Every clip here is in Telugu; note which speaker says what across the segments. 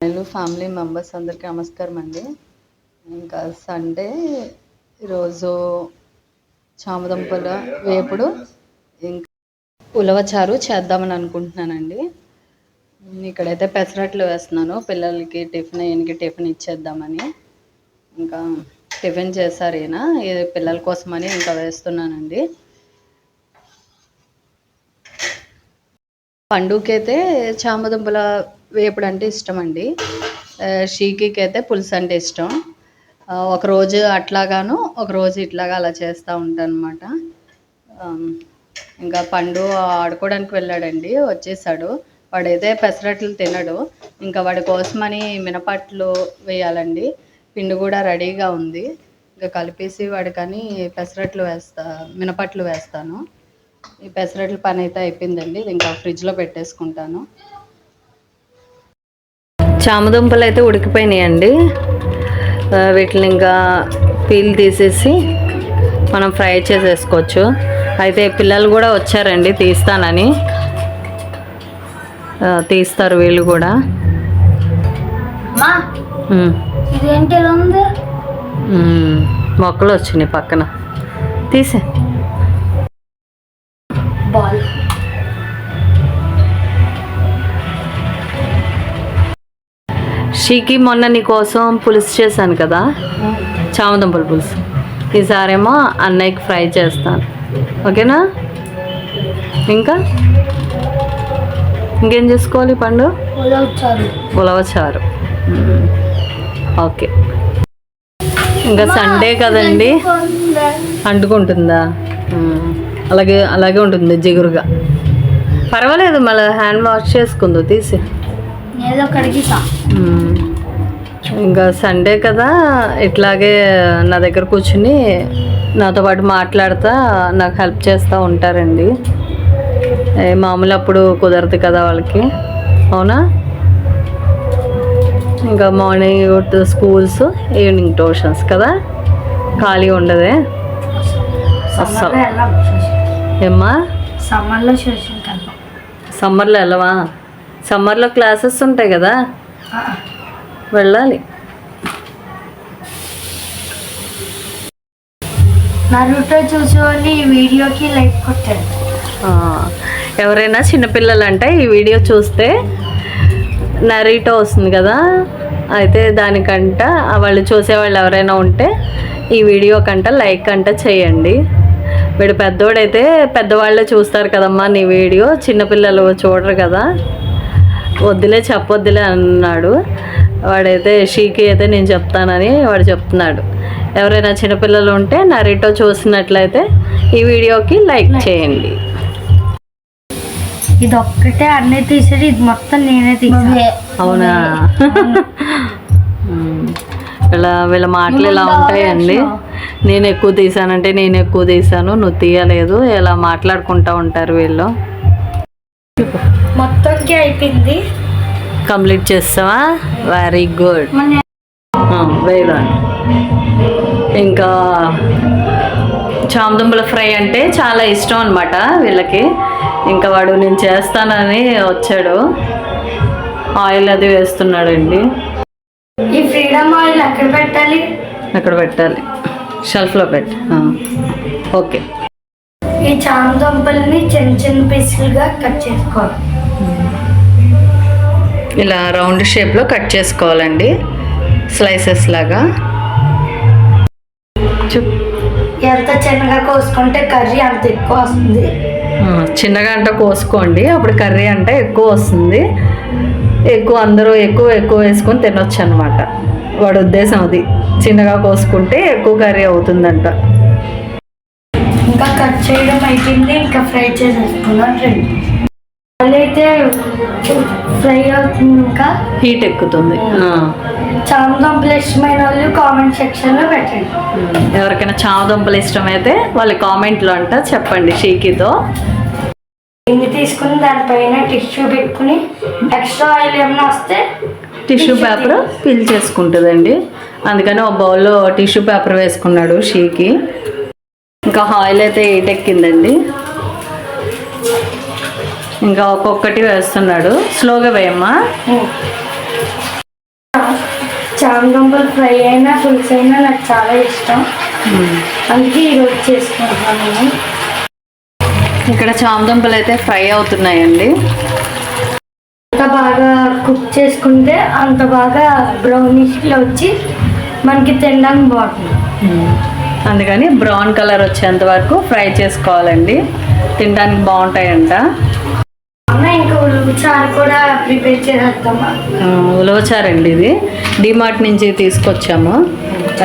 Speaker 1: హలో ఫ్యామిలీ మెంబర్స్ అందరికీ నమస్కారం అండి. ఇంకా సండే ఈరోజు చామదుంపల వేపుడు ఇంకా ఉలవచారు చేద్దామని అనుకుంటున్నానండి. ఇక్కడైతే పెసరట్లు వేస్తున్నాను పిల్లలకి టిఫిన్ ఇచ్చేద్దామని. ఇంకా టిఫిన్ చేశారు ఈయన పిల్లల కోసమని ఇంకా వేస్తున్నానండి. పండుకైతే చామదుంపల వేపుడు అంటే ఇష్టం అండి. షీకీకి అయితే పులుసు అంటే ఇష్టం. ఒకరోజు అట్లాగాను ఒకరోజు ఇట్లాగా అలా చేస్తూ ఉంటాను అనమాట. ఇంకా పండు ఆడుకోవడానికి వెళ్ళాడండి, వచ్చేసాడు. వాడైతే పెసరట్లు తినడు. ఇంకా వాడి కోసమని మినపట్లు వేయాలండి. పిండి కూడా రెడీగా ఉంది. ఇంకా కలిపేసి వాడికని మినపట్లు వేస్తాను. ఈ పెసరట్ల పని అయితే అయిపోయిందండి. ఇది ఇంకా ఫ్రిడ్జ్లో పెట్టేసుకుంటాను. చామదుంపలు అయితే ఉడికిపోయినాయండి. వీటిని ఇంకా పీల్ తీసేసి మనం ఫ్రై చేసేసుకోవచ్చు. అయితే పిల్లలు కూడా వచ్చారండి, తీస్తానని. తీస్తారు వీళ్ళు కూడా. మొక్కలు వచ్చినాయి పక్కన, తీసే. షీకి మొన్న నీ కోసం పులుసు చేశాను కదా, చామదుంపల పులుసు. ఈసారేమో అన్నయ్యకి ఫ్రై చేస్తాను, ఓకేనా? ఇంకేం చేసుకోవాలి పండు? ఉలవచారు. ఓకే. ఇంకా సండే కదండి, అంటుకుంటుందా? అలాగే ఉంటుంది జిగురుగా. పర్వాలేదు, మళ్ళీ హ్యాండ్ వాష్ చేసుకుందో తీసి. ఇంకా సండే కదా, ఇట్లాగే నా దగ్గర కూర్చుని నాతో పాటు మాట్లాడుతూ నాకు హెల్ప్ చేస్తూ ఉంటారండి. మామూలు అప్పుడు కుదరదు కదా వాళ్ళకి, అవునా? ఇంకా మార్నింగ్ స్కూల్స్, ఈవినింగ్ ట్యూషన్స్ కదా, ఖాళీ ఉండదే అస్సలు. ఏమ్మా సమ్మర్లో వెళ్ళవా? సమ్మర్లో క్లాసెస్ ఉంటాయి కదా, వెళ్ళాలి.
Speaker 2: వీడియోకి లైక్ కొట్టారు.
Speaker 1: ఎవరైనా చిన్నపిల్లలంటే ఈ వీడియో చూస్తే నరీటో వస్తుంది కదా, అయితే దానికంట వాళ్ళు చూసేవాళ్ళు ఎవరైనా ఉంటే ఈ వీడియో కంట లైక్ అంట చేయండి. వీడు పెద్దోడైతే పెద్దవాళ్ళే చూస్తారు కదమ్మా నీ వీడియో, చిన్నపిల్లలు చూడరు కదా, చెప్పొద్దులే అన్నాడు. వాడైతే షీకి అయితే నేను చెప్తానని వాడు చెప్తున్నాడు. ఎవరైనా చిన్నపిల్లలు ఉంటే నరీటో చూసినట్లయితే ఈ వీడియోకి లైక్ చేయండి.
Speaker 2: ఇది ఒక్కటే అన్నీ తీసేది, ఇది మొత్తం నేనే తీసా.
Speaker 1: అవునా? వీళ్ళ మాటలు ఇలా ఉంటాయండి. నేను ఎక్కువ తీసానంటే నేను ఎక్కువ తీసాను, నువ్వు తీయలేదు, ఇలా మాట్లాడుకుంటూ ఉంటారు వీళ్ళు.
Speaker 2: మొత్తంకి అయిపోయింది.
Speaker 1: కంప్లీట్ చేస్తావా? Very good. వెరీ. ఇంకా చామదుంపల ఫ్రై అంటే చాలా ఇష్టం అనమాట వీళ్ళకి. ఇంకా వాడు నేను చేస్తానని వచ్చాడు, ఆయిల్ అది వేస్తున్నాడండి.
Speaker 2: ఈ ఫ్రీడమ్ ఆయిల్ ఎక్కడ
Speaker 1: పెట్టాలి? షెల్ఫ్లో పెట్టు. ఓకే.
Speaker 2: ఈ చామదుంపల్ని చిన్న చిన్న పీసులుగా కట్ చేసుకోవాలి.
Speaker 1: ఇలా రౌండ్ షేప్లో కట్ చేసుకోవాలండి, స్లైసెస్ లాగా.
Speaker 2: ఎంత చిన్నగా కోసుకుంటే కర్రీ అంత ఎక్కువ వస్తుంది.
Speaker 1: చిన్నగా అంటే కోసుకోండి, అప్పుడు కర్రీ అంటే ఎక్కువ వస్తుంది. అందరూ ఎక్కువ వేసుకొని తినొచ్చు అనమాట. వాడి ఉద్దేశం అది, చిన్నగా కోసుకుంటే ఎక్కువ కర్రీ అవుతుందంట.
Speaker 2: ఇంకా కట్ చేయడం అయిపోయింది, ఇంకా ఫ్రై చేసేసుకున్నాం. అయితే ఫ్రై అవుతుంది, ఇంకా
Speaker 1: హీట్ ఎక్కుతుంది.
Speaker 2: చామదుంపలు ఇష్టమైన వాళ్ళు కామెంట్ సెక్షన్లో పెట్టండి.
Speaker 1: ఎవరికైనా చామదుంపలు ఇష్టమైతే వాళ్ళ కామెంట్లో అంట చెప్పండి. షీకితో
Speaker 2: ఇన్ని తీసుకుని దానిపైన టిష్యూ పెట్టుకుని ఎక్స్ట్రా ఆయిల్ ఏమైనా వస్తే
Speaker 1: టిష్యూ పేపర్ ఫిల్ చేసుకుంటుందండి. అందుకని ఒక బౌల్లో టిష్యూ పేపర్ వేసుకున్నాడు షీకి. ఇంకా ఆయిల్ అయితే ఎక్కిందండి. ఇంకా ఒక్కొక్కటి వేస్తున్నాడు. స్లోగా వేయమ్మా.
Speaker 2: చామదుంపలు ఫ్రై అయినా పులుసు అయినా నాకు చాలా ఇష్టం. అందుకే ఈరోజు చేసుకుంటున్నాను నేను.
Speaker 1: ఇక్కడ చామదుంపలు అయితే ఫ్రై అవుతున్నాయండి.
Speaker 2: ఎంత బాగా కుక్ చేసుకుంటే అంత బాగా బ్రౌనిష్లో వచ్చి మనకి తినడానికి బాగుంటుంది.
Speaker 1: అందుకని బ్రౌన్ కలర్ వచ్చేంత వరకు ఫ్రై చేసుకోవాలండి, తినడానికి బాగుంటాయంట.
Speaker 2: ఇంకా ఉల్లిచారు కూడా ప్రిపేర్ చేసేద్దామా?
Speaker 1: ఉలవచారండి, ఇది డిమార్ట్ నుంచి తీసుకొచ్చాము.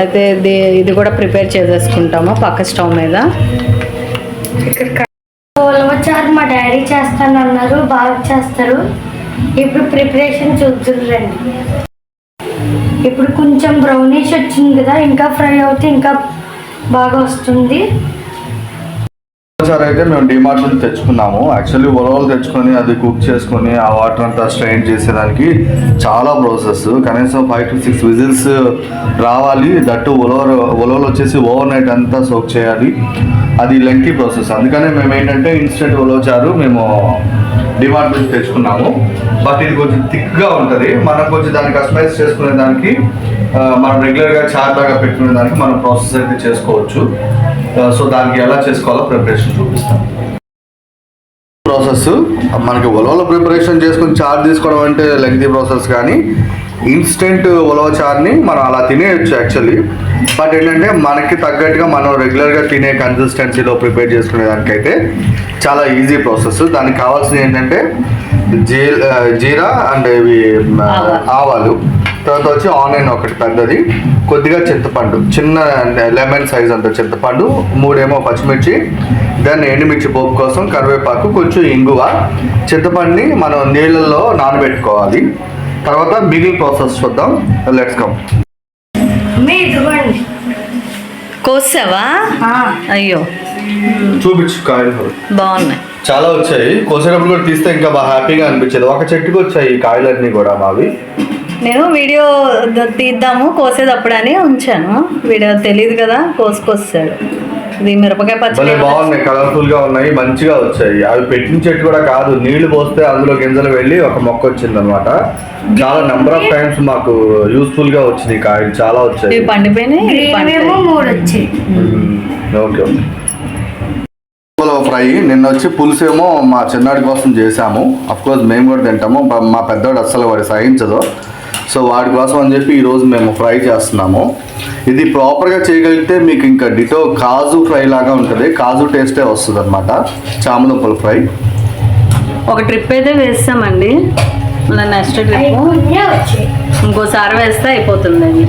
Speaker 1: అయితే ఇది కూడా ప్రిపేర్ చేసేసుకుంటాము పక్క స్టవ్ మీద.
Speaker 2: ఉలవచారు మా డాడీ చేస్తానన్నారు, బాగా చేస్తారు. ఇప్పుడు ప్రిపరేషన్ చూద్దురండి. ఇప్పుడు కొంచెం బ్రౌనిష్ వచ్చింది కదా, ఇంకా ఫ్రై అవుతే ఇంకా బాగా వస్తుంది.
Speaker 3: ఉలవచారు అయితే మేము డిమార్ట్ నుంచి తెచ్చుకున్నాము. యాక్చువల్లీ ఉలవలు తెచ్చుకొని అది కుక్ చేసుకొని ఆ వాటర్ అంతా స్ట్రెయిన్ చేసేదానికి చాలా ప్రాసెస్. కనీసం 5 to 6 విజిల్స్ రావాలి. దట్టు ఉలవలు వచ్చేసి ఓవర్ నైట్ అంతా సోక్ చేయాలి. అది లెంగ్తీ ప్రాసెస్. అందుకనే మేము ఏంటంటే ఇన్స్టెంట్ ఉలవచారు మేము డిమార్ట్ నుంచి తెచ్చుకున్నాము. బట్ ఇది కొంచెం థిక్గా ఉంటుంది. మనం కొంచెం దాన్ని కస్టమైజ్ చేసుకునే దానికి మనం రెగ్యులర్గా చార్ లాగా పెట్టుకునే దానికి మనం ప్రాసెస్ అయితే చేసుకోవచ్చు. సో దానికి ఎలా చేసుకోవాలో ప్రిపరేషన్ చూపిస్తాం. ప్రాసెస్ మనకి ఉలవల ప్రిపరేషన్ చేసుకుని చార్ తీసుకోవడం అంటే లెంగ్తీ ప్రాసెస్, కానీ ఇన్స్టెంట్ ఉలవ చార్ని మనం అలా తినేయచ్చు యాక్చువల్లీ. బట్ ఏంటంటే మనకి తగ్గట్టుగా మనం రెగ్యులర్గా తినే కన్సిస్టెన్సీలో ప్రిపేర్ చేసుకునే దానికైతే చాలా ఈజీ ప్రాసెస్. దానికి కావాల్సింది ఏంటంటే జీరా అండ్ ఇవి ఆవాలు, తర్వాత వచ్చి ఆనియన్ ఒకటి పెద్దది, కొద్దిగా చింతపండు, చిన్న లెమన్ సైజ్ అంత చింతపండు, 3 పచ్చిమిర్చి, దాన్ని ఎండుమిర్చి పోపు కోసం కరివేపాకు, కొంచెం ఇంగువ. చింతపండుని మనం నీళ్ళల్లో నానబెట్టుకోవాలి. తర్వాత మిగిలిన ప్రాసెస్ చూద్దాం. Let's come.
Speaker 1: కోసావా? అయ్యో,
Speaker 3: చూపించు. కాయలు
Speaker 1: బాగున్నాయి,
Speaker 3: చాలా వచ్చాయి. కోసేటప్పుడు కూడా తీస్తే ఇంకా బాగా హ్యాపీగా అనిపించేది. ఒక చెట్టుకు వచ్చాయి ఈ కాయలన్నీ కూడా మావి.
Speaker 1: నేను వీడియో తీద్దాము కోసేటప్పుడు అని ఉంచాను. వీడియో తెలియదు కదా, కోసుకొస్తాడు. ఇది మిరపకాయ పచ్చడి
Speaker 3: బాగున్నాయి, కలర్ఫుల్ గా ఉన్నాయి, మంచిగా వచ్చాయి. అవి పెట్టిన చెట్టు కూడా కాదు, నీళ్లు పోస్తే అందులో గింజలు వెళ్ళి ఒక మొక్క వచ్చింది అనమాట. చాలా నెంబర్ ఆఫ్ టైమ్స్ మాకు యూస్ఫుల్ గా వచ్చింది. కాయలు చాలా వచ్చాయి.
Speaker 1: పండిపోయినాయి.
Speaker 3: Okay okay. ఫ్రై నిన్న వచ్చి పులుసు ఏమో మా చిన్నాడి కోసం చేసాము. అఫ్కోర్స్ మేము కూడా తింటాము. మా పెద్దవాడు అస్సలు వాడు సహించదు. సో వాడి కోసం అని చెప్పి ఈరోజు మేము ఫ్రై చేస్తున్నాము. ఇది ప్రాపర్గా చేయగలిగితే మీకు ఇంకా డిటో కాజు ఫ్రై లాగా ఉంటుంది. కాజు టేస్టే వస్తుంది అనమాట చామదుంపల ఫ్రై.
Speaker 1: ఒక ట్రిప్ అయితే వేస్తామండి, మళ్ళీ నెక్స్ట్ ట్రిప్ ఇంకోసారి వేస్తే అయిపోతుందండి.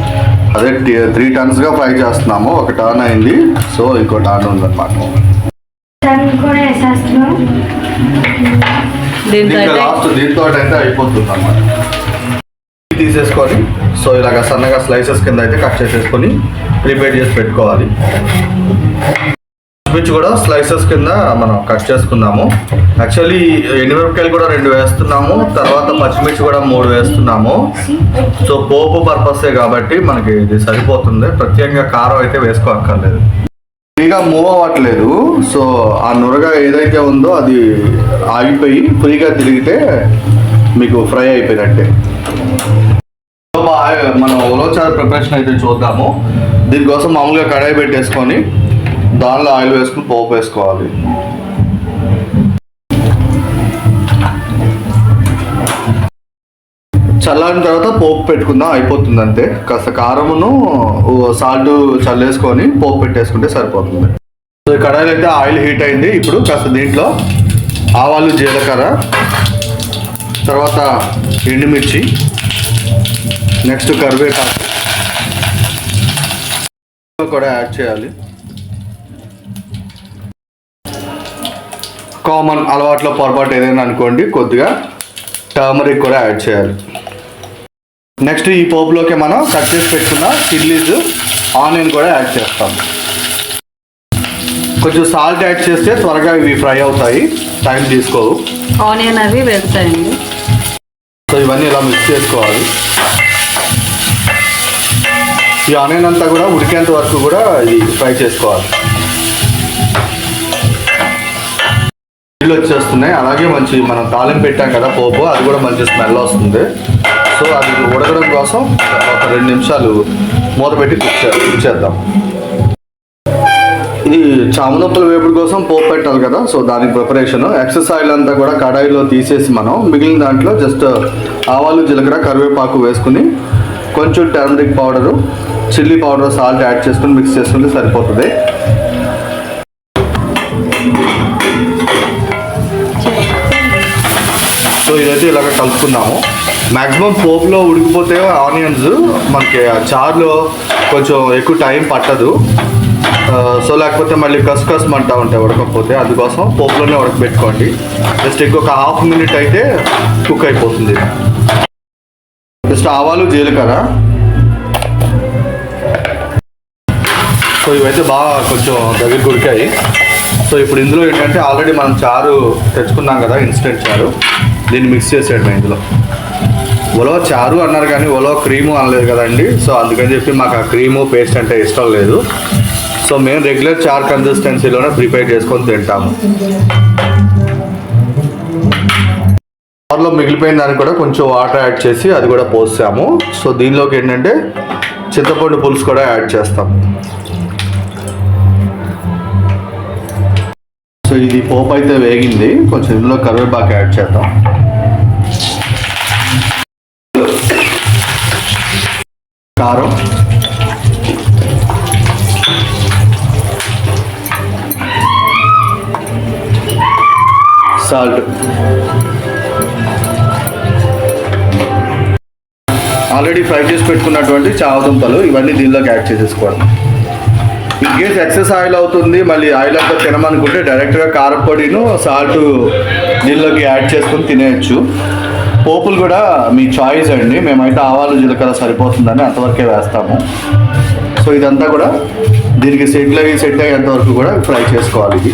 Speaker 3: అదే 3 టర్న్స్గా ఫ్రై చేస్తున్నాము. ఒక టర్న్ అయింది, సో ఇంకో టర్న్ ఉందన్నమాట. దీంతో అయితే అయిపోతుంది అన్నమాట. తీసేసుకొని సో ఇలాగ సన్నగా స్లైసెస్ కింద అయితే కట్ చేసేసుకొని ప్రిపేర్ చేసి పెట్టుకోవాలి. పచ్చిమిర్చి కూడా స్లైసెస్ కింద మనం కట్ చేసుకుందాము. యాక్చువల్లీ ఎండుమిరపకాయలు కూడా 2 వేస్తున్నాము, తర్వాత పచ్చిమిర్చి కూడా 3 వేస్తున్నాము. సో పోపు పర్పసే కాబట్టి మనకి ఇది సరిపోతుంది. ప్రత్యేకంగా కారం అయితే వేసుకోక్కర్లేదు. ఫ్రీగా మూవ్ అవ్వట్లేదు. సో ఆ నురగ ఏదైతే ఉందో అది ఆగిపోయి ఫ్రీగా తిరిగితే మీకు ఫ్రై అయిపోయినట్టే. మనం ఉలవచారు ప్రిపరేషన్ అయితే చూద్దాము. దీనికోసం మామూలుగా కడాయి పెట్టేసుకొని దానిలో ఆయిల్ వేసుకుని పోపు వేసుకోవాలి. చల్లారిన తర్వాత పోపు పెట్టుకుందాం, అయిపోతుంది అంతే. కాస్త కారమును సాల్ట్ చల్లేసుకొని పోపు పెట్టేసుకుంటే సరిపోతుంది. సో ఈ కడాయిలో అయితే ఆయిల్ హీట్ అయింది. ఇప్పుడు కాస్త దీంట్లో ఆవాలు, జీలకర్ర, తర్వాత ఎండుమిర్చి, నెక్స్ట్ కరివేపాకు కూడా యాడ్ చేయాలి. కామన్ అలవాట్లో పొరపాటు ఏదైనా అనుకోండి, కొద్దిగా టర్మరిక్ కూడా యాడ్ చేయాలి. నెక్స్ట్ ఈ పోపులోకి మనం కట్ చేసి పెట్టుకున్న చిల్లీస్, ఆనియన్ కూడా యాడ్ చేస్తాం. కొంచెం సాల్ట్ యాడ్ చేస్తే త్వరగా ఇవి ఫ్రై అవుతాయి, టైం తీసుకోవు.
Speaker 1: ఆనియన్ అవి వేస్తాయండి.
Speaker 3: సో ఇవన్నీ ఇలా మిక్స్ చేసుకోవాలి. ఈ ఆనియన్ అంతా కూడా ఉడికేంత వరకు కూడా ఇది ఫ్రై చేసుకోవాలి. నీళ్ళు వచ్చేస్తున్నాయి. అలాగే మంచి మనం తాలింపు పెట్టాం కదా పోపు, అది కూడా మంచి స్మెల్ వస్తుంది. సో అది ఉడకడం కోసం ఒక 2 నిమిషాలు మూత పెట్టి కుక్ చేద్దాం. ఇది చామదుంపల వేపుడు కోసం పోపు పెట్టాలి కదా, సో దానికి ప్రిపరేషన్. ఎక్సెస్ ఆయిల్ అంతా కూడా కడాయిలో తీసేసి మనం మిగిలిన దాంట్లో జస్ట్ ఆవాలు, జీలకర్ర, కరివేపాకు వేసుకుని కొంచెం turmeric powder, chilli powder, salt add చేసుకుని మిక్స్ చేసుకుంటే సరిపోతుంది. సో ఇదైతే ఇలాగ కలుపుకున్నాము. మ్యాక్సిమం పోపులో ఉడికిపోతే ఆనియన్స్ మనకి చారులో కొంచెం ఎక్కువ టైం పట్టదు. సో లేకపోతే మళ్ళీ కసుమంటా ఉంటాయి ఉడకపోతే, అందుకోసం పోపులోనే ఉడకబెట్టుకోండి. జస్ట్ ఇంకొక హాఫ్ మినిట్ అయితే కుక్ అయిపోతుంది. జస్ట్ ఆవాలు, జీలకర్ర. సో ఇవైతే బాగా కొంచెం దగ్గరికి ఉడికాయి. సో ఇప్పుడు ఇందులో ఏంటంటే ఆల్రెడీ మనం చారు తెచ్చుకున్నాం కదా, ఇన్స్టెంట్ చారు, దీన్ని మిక్స్ చేసేయడం. ఇందులో ఉలవ చారు అన్నారు కానీ ఉలవ క్రీము అనలేదు కదండి. సో అందుకని చెప్పి మాకు ఆ క్రీము పేస్ట్ అంటే ఇష్టం లేదు. సో మేము రెగ్యులర్ చార్ కన్సిస్టెన్సీలోనే ప్రిపేర్ చేసుకొని తింటాము. చారులో మిగిలిపోయిన దానికి కూడా కొంచెం వాటర్ యాడ్ చేసి అది కూడా పోసాము. సో దీనిలోకి ఏంటంటే చింతపండు పులుసు కూడా యాడ్ చేస్తాం. సో ఇది పోపు అయితే వేగింది, కొంచెం ఇందులో కరివేపాకు యాడ్ చేద్దాం. కారం, సాల్ట్, ఆల్రెడీ ఫ్రై చేసి పెట్టుకున్నటువంటి చామదుంపలు ఇవన్నీ దీనిలోకి యాడ్ చేసేసుకోవాలి. ఇన్ కేస్ ఎక్సెస్ ఆయిల్ అవుతుంది, మళ్ళీ ఆయిల్ అంతా తినమనుకుంటే డైరెక్ట్గా కారపొడిను, సాల్ట్ దీనిలోకి యాడ్ చేసుకొని తినేయచ్చు. పోపులు కూడా మీ చాయిస్ అండి. మేమైతే ఆవాలు, జీలకర్ర సరిపోతుందని అంతవరకే వేస్తాము. సో ఇదంతా కూడా దీనికి సెట్ అయ్యేంతవరకు కూడా ఫ్రై చేసుకోవాలి. ఇది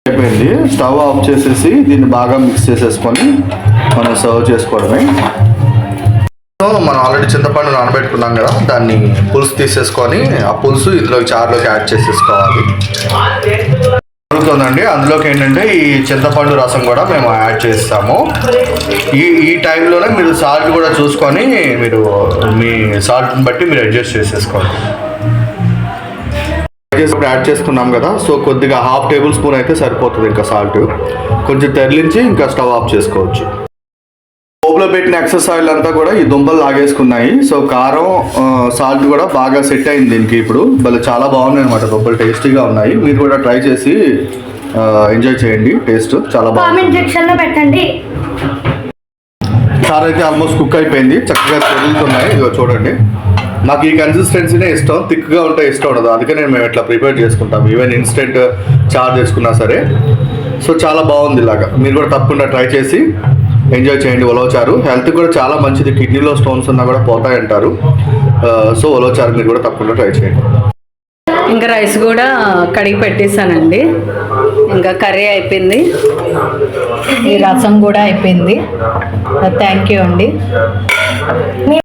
Speaker 3: అయిపోయింది. స్టవ్ ఆఫ్ చేసేసి దీన్ని బాగా మిక్స్ చేసేసుకొని మనం సర్వ్ చేసుకోవడమే. సో మనం ఆల్రెడీ చింతపండు నానబెట్టుకున్నాం కదా, దాన్ని పులుసు తీసేసుకొని ఆ పులుసు ఇందులో చారులోకి యాడ్ చేసేసుకోవాలి. జరుగుతుందండి. అందులోకి ఏంటంటే ఈ చింతపండు రసం కూడా మేము యాడ్ చేస్తాము. ఈ టైంలోనే మీరు సాల్ట్ కూడా చూసుకొని మీరు మీ సాల్ట్ని బట్టి మీరు అడ్జస్ట్ చేసేసుకోండి. యాడ్ చేసుకున్నాం కదా, సో కొద్దిగా 1/2 టేబుల్ స్పూన్ అయితే సరిపోతుంది. ఇంకా సాల్ట్ కొంచెం తెరలించి ఇంకా స్టవ్ ఆఫ్ చేసుకోవచ్చు. పోపులో పెట్టిన ఎక్సెస్ ఆయిల్ అంతా కూడా ఈ దుంపలు లాగేసుకున్నాయి. సో కారం, సాల్ట్ కూడా బాగా సెట్ అయింది దీనికి. ఇప్పుడు చాలా బాగున్నాయి అనమాట, దుంపలు టేస్టీగా ఉన్నాయి. మీరు కూడా ట్రై చేసి ఎంజాయ్ చేయండి. టేస్ట్ చాలా బాగుంది. చారు అయితే ఆల్మోస్ట్ కుక్ అయిపోయింది, చక్కగా తెరులుతున్నాయి. ఇదిగో చూడండి, నాకు ఈ కన్సిస్టెన్సీనే ఇష్టం. థిక్గా ఉంటే ఇష్టం ఉండదు, అందుకనే మేము ఇట్లా ప్రిపేర్ చేసుకుంటాం. ఈవెన్ ఇన్స్టెంట్ చారు చేసుకున్నా సరే. సో చాలా బాగుంది. ఇలాగా మీరు కూడా తప్పకుండా ట్రై చేసి ఎంజాయ్ చేయండి. ఉలవ చారు హెల్త్ కూడా చాలా మంచిది, కిడ్నీలో స్టోన్స్ ఉన్నా కూడా పోతాయంటారు. సో ఉలవ చారు మీరు కూడా తప్పకుండా ట్రై చేయండి.
Speaker 1: ఇంకా రైస్ కూడా కడిగి పెట్టేశానండి. ఇంకా కర్రీ అయిపోయింది, ఈ రసం కూడా అయిపోయింది. థ్యాంక్ యూ అండి.